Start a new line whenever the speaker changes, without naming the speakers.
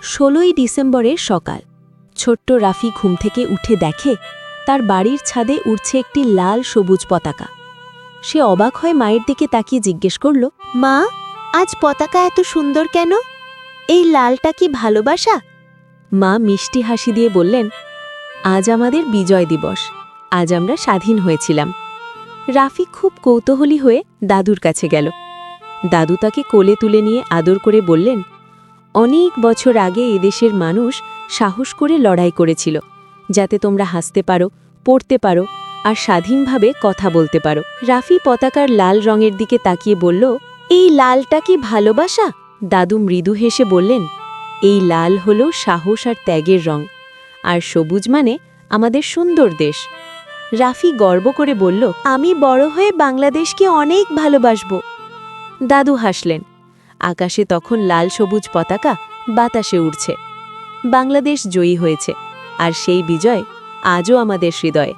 16ই ডিসেম্বরের সকাল। ছোট্ট রাফি ঘুম থেকে উঠে দেখে তার বাড়ির ছাদে উড়ছে একটি লাল সবুজ পতাকা। সে অবাক হয়ে মায়ের দিকে তাকিয়ে জিজ্ঞেস করল, মা, আজ পতাকা এত সুন্দর কেন? এই লালটা কি ভালোবাসা? মা মিষ্টি হাসি দিয়ে বললেন, আজ আমাদের বিজয় দিবস, আজ আমরা স্বাধীন হয়েছিলাম। রাফি খুব কৌতূহলী হয়ে দাদুর কাছে গেল। দাদু তাকে কোলে তুলে নিয়ে আদর করে বললেন, অনেক বছর আগে এদেশের মানুষ সাহস করে লড়াই করেছিল, যাতে তোমরা হাসতে পারো, পড়তে পারো আর স্বাধীনভাবে কথা বলতে পারো। রাফি পতাকার লাল রঙের দিকে তাকিয়ে বলল, এই লালটা কি ভালোবাসা? দাদু মৃদু হেসে বললেন, এই লাল হলো সাহস আর ত্যাগের রং, আর সবুজ মানে আমাদের সুন্দর দেশ। রাফি গর্ব করে বলল, আমি বড় হয়ে বাংলাদেশকে অনেক ভালোবাসব। দাদু হাসলেন। আকাশে তখন লাল সবুজ পতাকা বাতাসে উড়ছে। বাংলাদেশ জয়ী হয়েছে, আর সেই বিজয় আজও আমাদের হৃদয়ে।